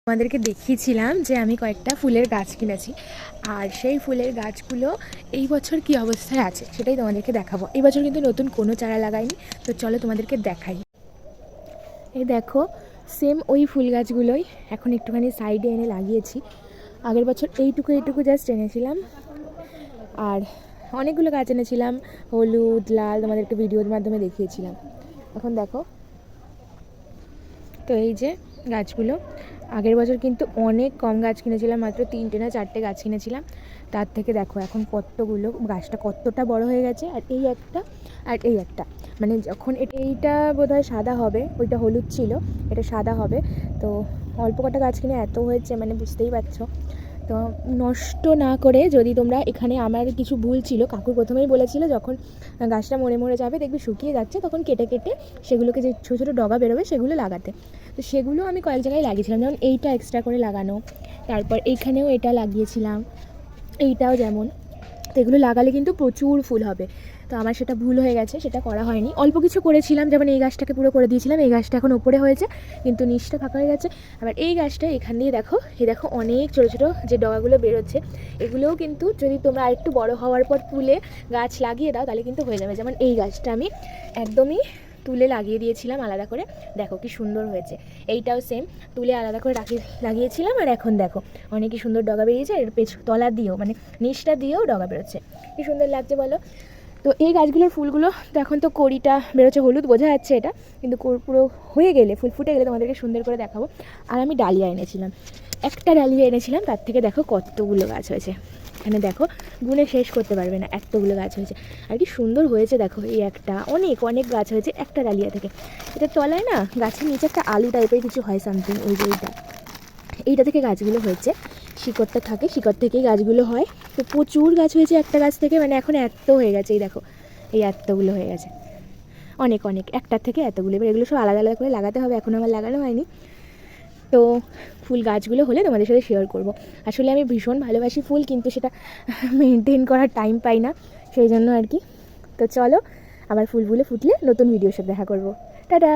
আমাদেরকে দেখিয়েছিলাম যে আমি কয়েকটা ফুলের গাছ কিনেছি, আর সেই ফুলের গাছগুলো এই বছর কি অবস্থায় আছে সেটাই তোমাদেরকে দেখাবো। এই বছর কিন্তু নতুন কোনো চারা লাগাইনি, তো চলো তোমাদেরকে দেখাই। এই দেখো, সেম ওই ফুল গাছগুলোই এখন একটুখানি সাইডে এনে লাগিয়েছি। আগের বছর এইটুকু জাস্ট এনেছিলাম, আর অনেকগুলো গাছ এনেছিলাম, হলুদ লাল, তোমাদেরকে ভিডিওর মাধ্যমে দেখিয়েছিলাম। এখন দেখো, তো এই যে গাছগুলো, আগের বছর কিন্তু অনেক কম গাছ কিনেছিলাম, মাত্র 3টে না 4টে গাছ কিনেছিলাম। তার থেকে দেখো এখন কতগুলো, গাছটা কতটা বড় হয়ে গেছে। আর এই একটা, আর এই একটা, মানে যখন এইটা বোধহয় সাদা হবে, ওইটা হলুদ ছিল, এটা সাদা হবে। তো অল্প কটা গাছ কিনে এত হয়েছে, মানে বুঝতেই পারছো। তো নষ্ট না করে, যদি তোমরা এখানে, আমার কিছু ভুল ছিল, কাকু প্রথমেই বলেছিল যখন গাছটা মরে মরে যাবে দেখবি শুকিয়ে যাচ্ছে, তখন কেটে কেটে সেগুলোকে যে ছোটো ছোটো ডগা বেরোবে সেগুলো লাগাতে। তো সেগুলো আমি কয়েক জায়গায় লাগিয়েছিলাম, যেমন এইটা এক্সট্রা করে লাগানো, তারপর এইখানেও এটা লাগিয়েছিলাম, এইটাও যেমন। তো এগুলো লাগালে কিন্তু প্রচুর ফুল হবে। তো আমার সেটা ভুল হয়ে গেছে, সেটা করা হয়নি। অল্প কিছু করেছিলাম, যেমন এই গাছটাকে পুরো করে দিয়েছিলাম, এই গাছটা এখন ওপরে হয়েছে কিন্তু নিচটা ফাঁকা হয়ে গেছে। আবার এই গাছটা এখান দিয়ে দেখো, এই দেখো অনেক ছোটো ছোটো যে ডগাগুলো বেরোচ্ছে, এগুলোও কিন্তু যদি তোমরা আরেকটু বড় হওয়ার পর তুলে গাছ লাগিয়ে দাও তাহলে কিন্তু হয়ে যাবে। যেমন এই গাছটা আমি একদমই তুলে লাগিয়ে দিয়েছিলাম আলাদা করে, দেখো কি সুন্দর হয়েছে। এইটাও সেম, তুলে আলাদা করে লাগিয়েছিলাম, আর এখন দেখো অনেকই সুন্দর ডগা বেরিয়েছে। এর তলা দিয়েও, মানে নিচটা দিয়েও ডগা বেরোচ্ছে, কি সুন্দর লাগছে বলো। তো এই গাছগুলোর ফুলগুলো তো এখন তো কড়িটা বেরোচ্ছে, হলুদ বোঝা যাচ্ছে এটা, কিন্তু পুরো হয়ে গেলে, ফুল ফুটে গেলে তোমাদেরকে সুন্দর করে দেখাবো। আর আমি ডালিয়া এনেছিলাম, একটা ডালিয়া এনেছিলাম, তার থেকে দেখো কতগুলো গাছ হয়েছে। এখানে দেখো গুনে শেষ করতে পারবে না, এতগুলো গাছ হয়েছে। আর কি সুন্দর হয়েছে দেখো, এই একটা, অনেক অনেক গাছ হয়েছে একটা ডালিয়া থেকে। এটা তলায় না, গাছের নিচে একটা আলু টাইপের কিছু হয় সামথিং, ওই যে এইটা থেকে গাছগুলো হয়েছে। শিকড়টা থাকে, শিকড় থেকেই গাছগুলো হয়। তো প্রচুর গাছ হয়েছে একটা গাছ থেকে, মানে এখন এত হয়ে গেছে, এই দেখো এই এতগুলো হয়ে গেছে, অনেক অনেক, একটার থেকে এতগুলো। এবার এগুলো সব আলাদা আলাদা করে লাগাতে হবে, এখন আমার লাগানো হয়নি। তো ফুল গাছগুলো হলে তোমাদের সাথে শেয়ার করব। আসলে আমি ভীষণ ভালোবাসি ফুল, কিন্তু সেটা মেনটেন করার টাইম পাই না, সেই জন্য আর কি। তো চলো, আবার ফুলগুলো ফুটলে নতুন ভিডিওর সাথে দেখা করব। টাটা।